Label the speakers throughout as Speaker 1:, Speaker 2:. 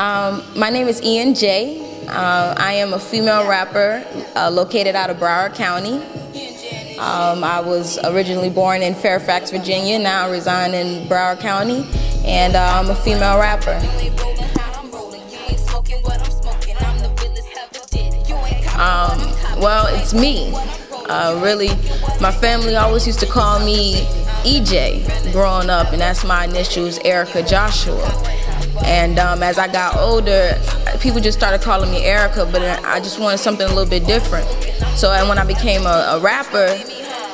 Speaker 1: My name is Eeynjay. I am a female rapper located out of Broward County. I was originally born in Fairfax, Virginia. Now I reside in Broward County, and I'm a female rapper. Well, it's me. Really, my family always used to call me Eeynjay growing up, and that's my initials, Erica Joshua. And as I got older, people just started calling me Erica, but I just wanted something a little bit different. So when I became a rapper,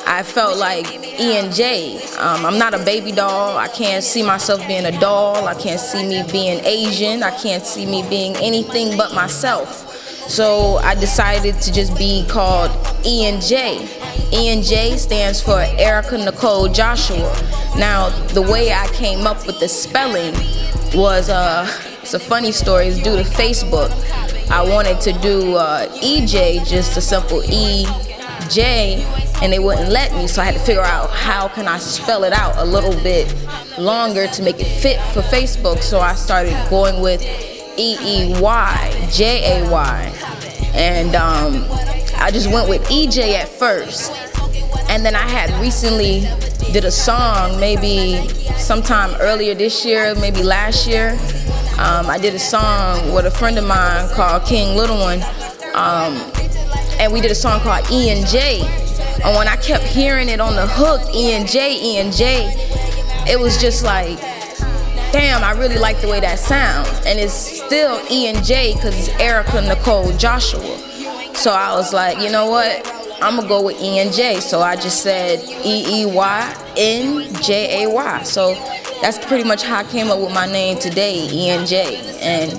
Speaker 1: I felt like Eeynjay. I'm not a baby doll. I can't see myself being a doll. I can't see me being Asian. I can't see me being anything but myself. So I decided to just be called Eeynjay. Eeynjay stands for Erica Nicole Joshua. Now, the way I came up with the spelling was, it's a funny story, it's due to Facebook. I wanted to do EJ, just a simple E-J, and they wouldn't let me, so I had to figure out how can I spell it out a little bit longer to make it fit for Facebook. So I started going with E-E-Y-J-A-Y, and I just went with EJ at first. And then I had recently did a song, maybe sometime earlier this year, maybe last year. I did a song with a friend of mine called King Little One, and we did a song called Eeynjay. And when I kept hearing it on the hook, Eeynjay, Eeynjay, it was just like, damn, I really like the way that sounds. And it's still Eeynjay because it's Erica Nicole Joshua. So I was like, you know what? I'm gonna go with Eeynjay. So I just said E-E-Y-N-J-A-Y. So that's pretty much how I came up with my name today, Eeynjay. And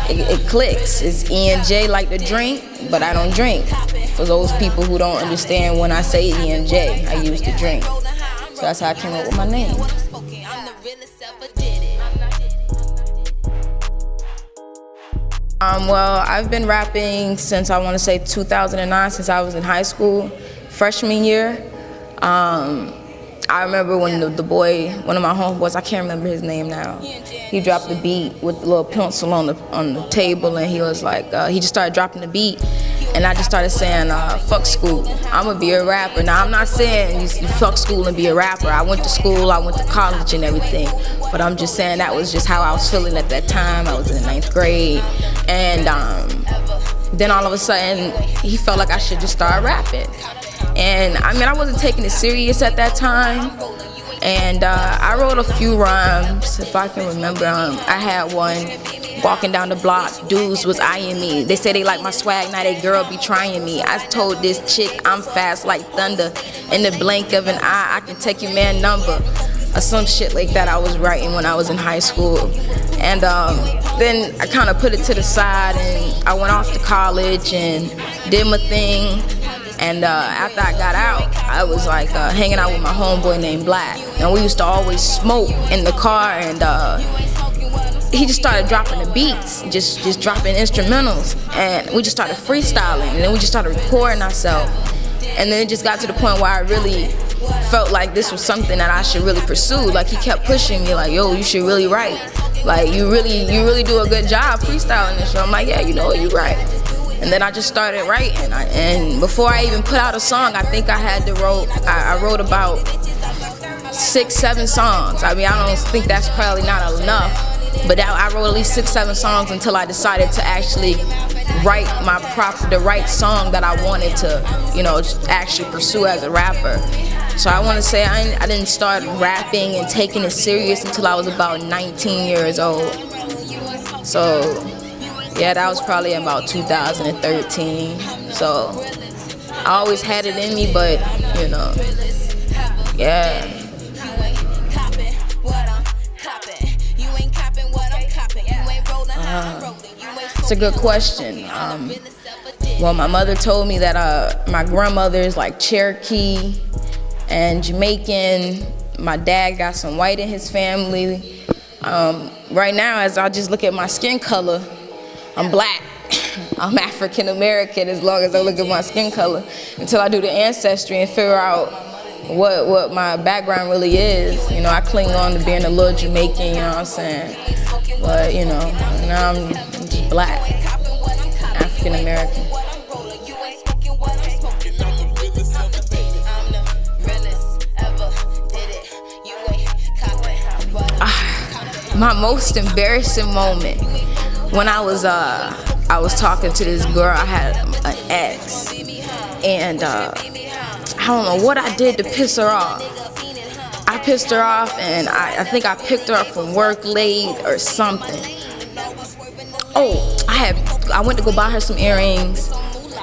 Speaker 1: it clicks. It's Eeynjay like the drink, but I don't drink. For those people who don't understand, when I say Eeynjay, I use the drink. So that's how I came up with my name. Well, I've been rapping since I want to say 2009, since I was in high school, freshman year. I remember when the boy, one of my homeboys, I can't remember his name now, he dropped the beat with a little pencil on the table, and he was like, he just started dropping the beat, and I just started saying, fuck school, I'm gonna be a rapper. Now, I'm not saying you fuck school and be a rapper. I went to school, I went to college and everything, but I'm just saying that was just how I was feeling at that time. I was in the 9th grade, and then all of a sudden, he felt like I should just start rapping. And I mean, I wasn't taking it serious at that time. And I wrote a few rhymes, if I can remember. I had one, walking down the block, dudes was eyeing me. They say they like my swag, now they girl be trying me. I told this chick I'm fast like thunder. In the blink of an eye, I can take your man number. Or some shit like that I was writing when I was in high school. And then I kind of put it to the side, and I went off to college and did my thing. And after I got out, I was like hanging out with my homeboy named Black. And we used to always smoke in the car, and he just started dropping the beats, just dropping instrumentals. And we just started freestyling, and then we just started recording ourselves. And then it just got to the point where I really felt like this was something that I should really pursue. Like, he kept pushing me, like, yo, you should really write. Like, you really do a good job freestyling this show. I'm like, yeah, you know what, you right. And then I just started writing. And before I even put out a song, I think I wrote about 6-7 songs. I mean, I don't think that's probably not enough, but I wrote at least 6-7 songs until I decided to actually write the right song that I wanted to, you know, actually pursue as a rapper. So I want to say I didn't start rapping and taking it serious until I was about 19 years old. So yeah, that was probably about 2013. So I always had it in me, but you know, yeah. It's a good question. Well, my mother told me that my grandmother is like Cherokee and Jamaican. My dad got some white in his family. Right now, as I just look at my skin color, I'm black. I'm African American as long as I look at my skin color, until I do the ancestry and figure out what my background really is. You know, I cling on to being a little Jamaican, you know what I'm saying? But, you know, now I'm just black, African American. My most embarrassing moment when I was talking to this girl. I had an ex, and I don't know what I did to piss her off. I pissed her off, and I think I picked her up from work late or something. Oh, I went to go buy her some earrings,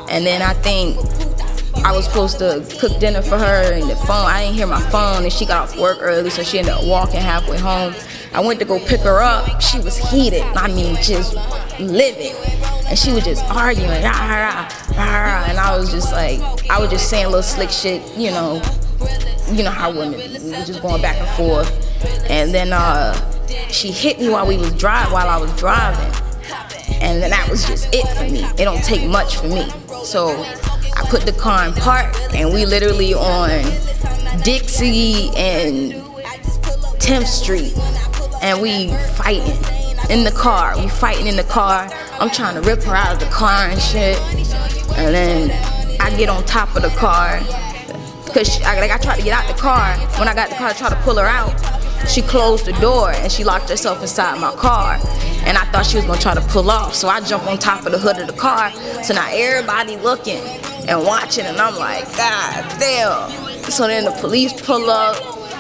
Speaker 1: and then I think I was supposed to cook dinner for her, and I didn't hear my phone, and she got off work early, so she ended up walking halfway home. I went to go pick her up. She was heated. I mean, just livid. And she was just arguing, and I was just like, I was just saying little slick shit, you know how women, we were just going back and forth. And then she hit me while I was driving. And then that was just it for me. It don't take much for me. So I put the car in park, and we literally on Dixie and 10th Street, and we fighting in the car. I'm trying to rip her out of the car and shit. And then I get on top of the car, because I tried to get out the car. When I got the car, I tried to pull her out. She closed the door, and she locked herself inside my car. And I thought she was gonna try to pull off. So I jump on top of the hood of the car. So now everybody looking and watching, and I'm like, God damn. So then the police pull up,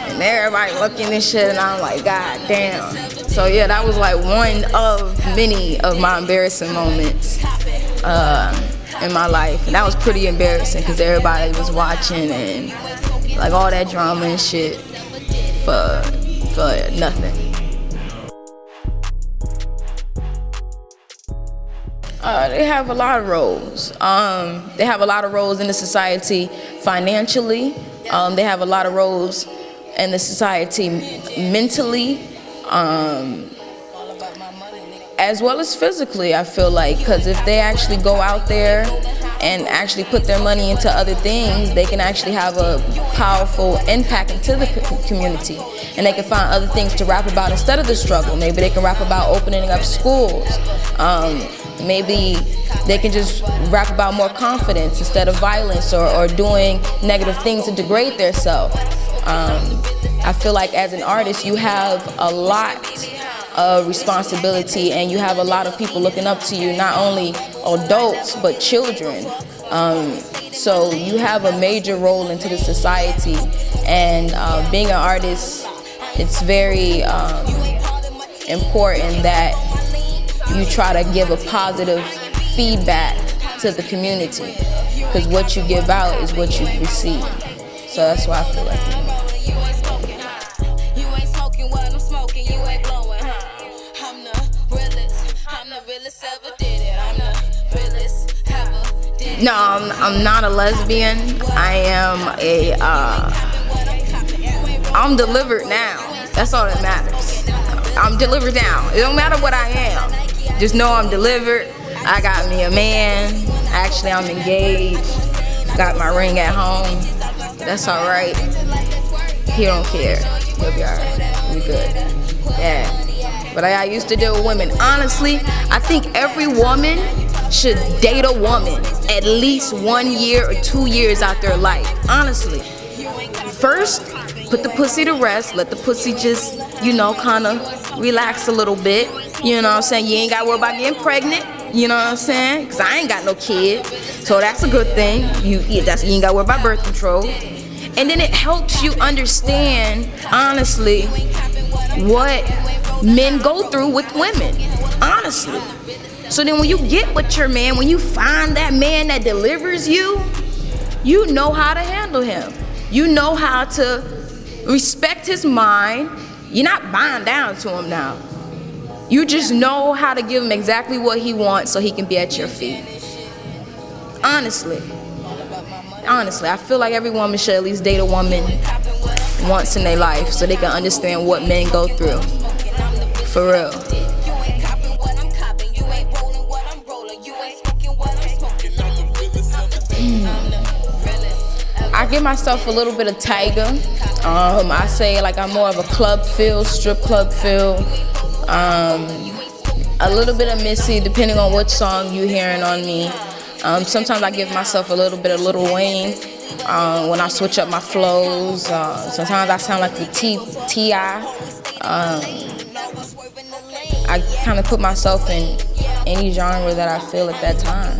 Speaker 1: and everybody looking and shit, and I'm like, God damn. So yeah, that was like one of many of my embarrassing moments in my life. And that was pretty embarrassing, because everybody was watching, and like all that drama and shit for nothing. They have a lot of roles. They have a lot of roles in the society financially. They have a lot of roles in the society mentally, as well as physically, I feel like. Because if they actually go out there and actually put their money into other things, they can actually have a powerful impact into the community. And they can find other things to rap about instead of the struggle. Maybe they can rap about opening up schools. Maybe they can just rap about more confidence instead of violence, or doing negative things to degrade themselves. I feel like as an artist, you have a lot of responsibility, and you have a lot of people looking up to you, not only adults, but children. So you have a major role into the society, and being an artist, it's very important that you try to give a positive feedback to the community, because what you give out is what you receive. So that's why I feel like it. No, I'm not a lesbian. I am I'm delivered now. That's all that matters. I'm delivered now. It don't matter what I am. Just know I'm delivered. I got me a man. Actually, I'm engaged. Got my ring at home. That's all right. He don't care. He'll be all right. We good. Yeah. But I used to deal with women. Honestly, I think every woman should date a woman at least 1 year or 2 years out their life. Honestly. First, put the pussy to rest. Let the pussy just, kind of relax a little bit. You know what I'm saying? You ain't got to worry about getting pregnant. You know what I'm saying? Because I ain't got no kid. So that's a good thing. You ain't got to worry about birth control. And then it helps you understand, honestly, what men go through with women. Honestly. So then when you get with your man, when you find that man that delivers you, you know how to handle him. You know how to respect his mind. You're not buying down to him now. You just know how to give him exactly what he wants so he can be at your feet. Honestly, I feel like every woman should at least date a woman once in their life so they can understand what men go through. For real. I give myself a little bit of Tiger. I say like I'm more of a club feel, strip club feel. A little bit of Missy, depending on what song you hearing on me. Sometimes I give myself a little bit of Lil Wayne when I switch up my flows. Sometimes I sound like the T.I. I kind of put myself in any genre that I feel at that time.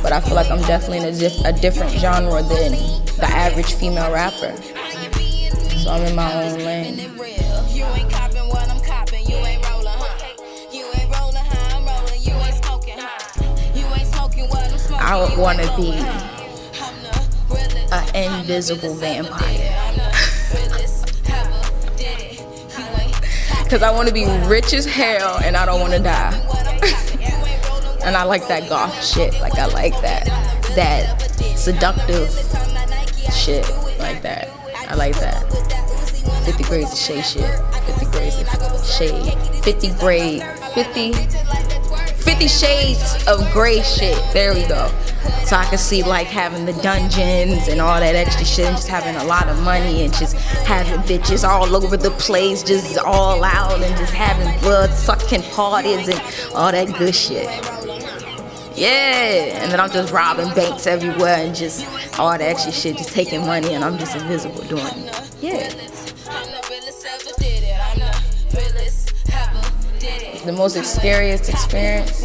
Speaker 1: But I feel like I'm definitely in a different genre than the average female rapper. So I'm in my own lane. I would want to be an invisible vampire. Because I want to be rich as hell and I don't want to die. And I like that goth shit. Like I like that seductive shit like that. I like that. 50 grades of shade shit. 50 grades of shade. 50 shades of gray shit. There we go. So I can see like having the dungeons and all that extra shit and just having a lot of money and just having bitches all over the place, just all out and just having blood sucking parties and all that good shit. Yeah, and then I'm just robbing banks everywhere and just all that extra shit, just taking money and I'm just invisible doing it. Yeah. The most scariest experience.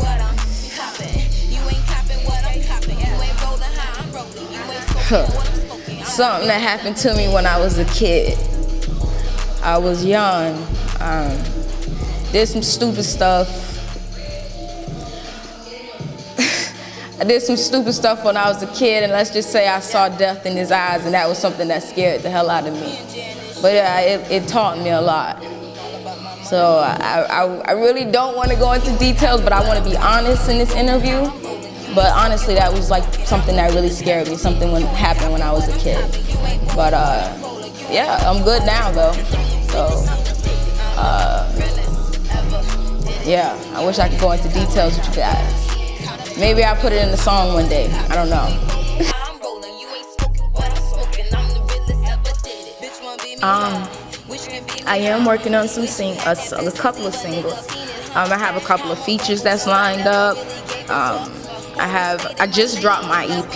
Speaker 1: Something that happened to me when I was a kid. I was young. Did some stupid stuff. I did some stupid stuff when I was a kid, and let's just say I saw death in his eyes, and that was something that scared the hell out of me. But it taught me a lot. So I really don't want to go into details, but I want to be honest in this interview. But honestly, that was like something that really scared me, something that happened when I was a kid. But yeah, I'm good now though. So yeah, I wish I could go into details with you guys. Maybe I'll put it in the song one day. I don't know. I am working on some a couple of singles. I have a couple of features that's lined up. I just dropped my EP.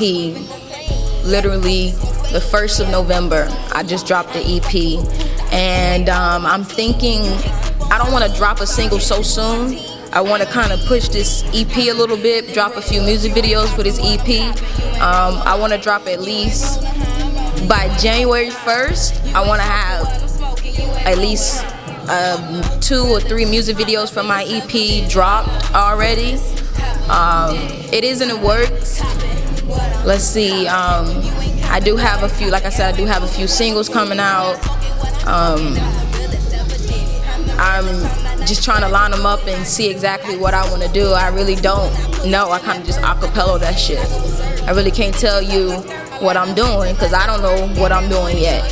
Speaker 1: Literally the 1st of November, I just dropped the EP, and I'm thinking I don't want to drop a single so soon. I want to kind of push this EP a little bit, drop a few music videos for this EP. I want to drop at least by January 1st. I want to have at least 2 or 3 music videos from my EP dropped already. It is in the works. Let's see. I do have a few, like I said, I do have a few singles coming out. I'm just trying to line them up and see exactly what I want to do. I really don't know. I kind of just acapella that shit. I really can't tell you what I'm doing because I don't know what I'm doing yet.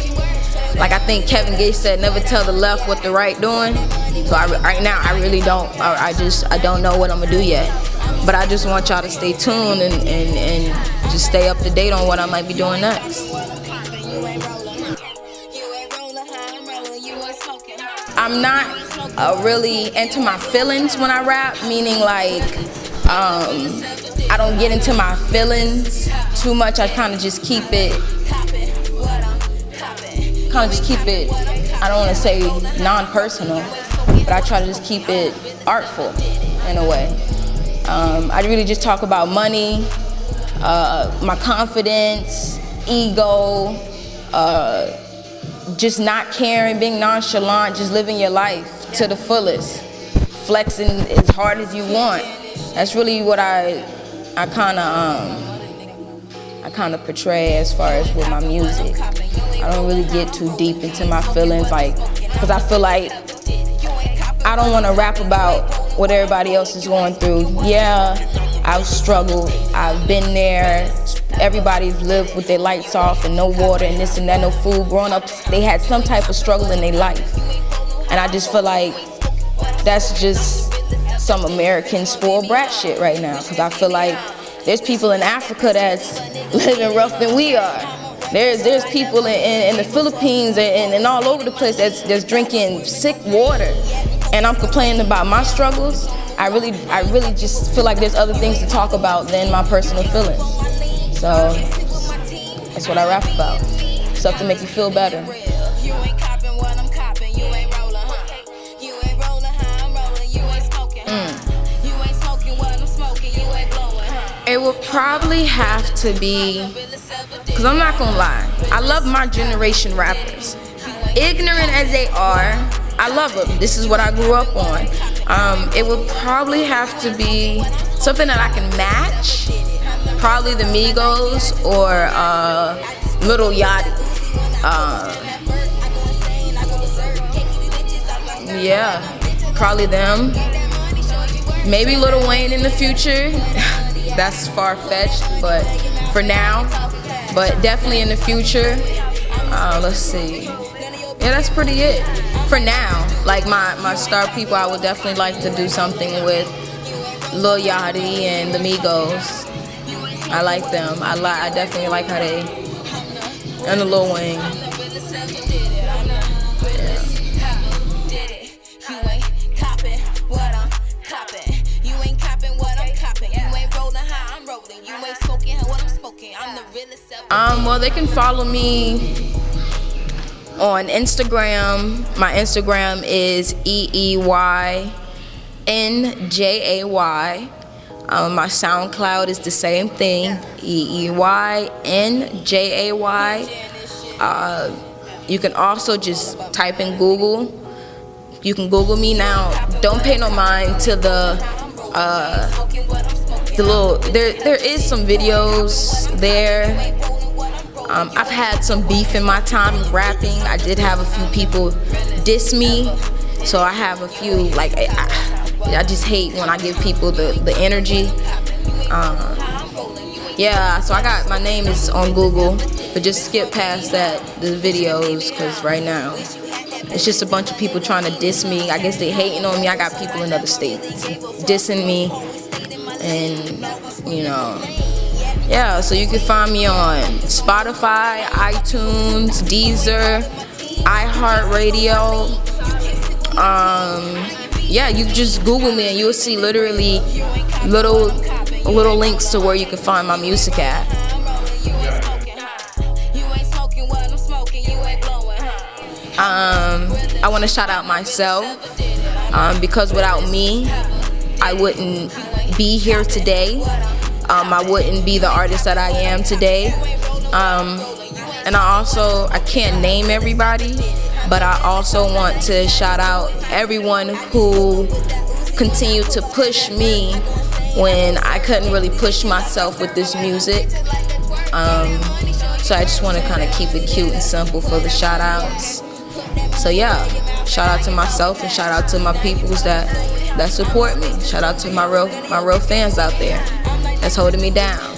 Speaker 1: Like I think Kevin Gates said, never tell the left what the right doing. So right now I really don't. I don't know what I'm gonna do yet. But I just want y'all to stay tuned and just stay up to date on what I might be doing next. I'm not really into my feelings when I rap, meaning like I don't get into my feelings too much. I kind of just keep it, I don't want to say non-personal, but I try to just keep it artful in a way. I really just talk about money, my confidence, ego, just not caring, being nonchalant, just living your life to the fullest, flexing as hard as you want. That's really what I kind of portray as far as with my music. I don't really get too deep into my feelings, like, because I feel like I don't want to rap about what everybody else is going through. Yeah, I've struggled, I've been there. Everybody's lived with their lights off and no water and this and that, no food. Growing up, they had some type of struggle in their life. And I just feel like that's just some American spoiled brat shit right now. Because I feel like there's people in Africa that's living rough than we are. There's people in the Philippines and all over the place that's drinking sick water, and I'm complaining about my struggles. I really just feel like there's other things to talk about than my personal feelings. So that's what I rap about. Stuff to make you feel better. It would probably have to be, because I'm not gonna lie, I love my generation rappers. Ignorant as they are, I love them. This is what I grew up on. It would probably have to be something that I can match. Probably the Migos or Lil Yachty. Yeah, probably them. Maybe Lil Wayne in the future. That's far-fetched, but for now. But definitely in the future. Let's see. Yeah, that's pretty it. For now, like my star people, I would definitely like to do something with Lil Yachty and the Migos. I like them. I definitely like how they, and the Lil Wayne. Well, they can follow me on Instagram. My Instagram is Eeynjay. My SoundCloud is the same thing, Eeynjay. You can also just type in Google. You can Google me now. Don't pay no mind to the little. There is some videos there. I've had some beef in my time of rapping. I did have a few people diss me, so I have a few, like, I just hate when I give people the energy. Yeah, so my name is on Google, but just skip past the videos, because right now it's just a bunch of people trying to diss me. I guess they hating on me. I got people in other states dissing me, and yeah, so you can find me on Spotify, iTunes, Deezer, iHeartRadio. Yeah, you just Google me and you'll see literally little links to where you can find my music at. I want to shout out myself, because without me, I wouldn't be here today. I wouldn't be the artist that I am today. And I can't name everybody, but I also want to shout out everyone who continued to push me when I couldn't really push myself with this music. So I just want to kind of keep it cute and simple for the shout outs. So yeah, shout out to myself and shout out to my peoples that support me. Shout out to my real fans out there that's holding me down.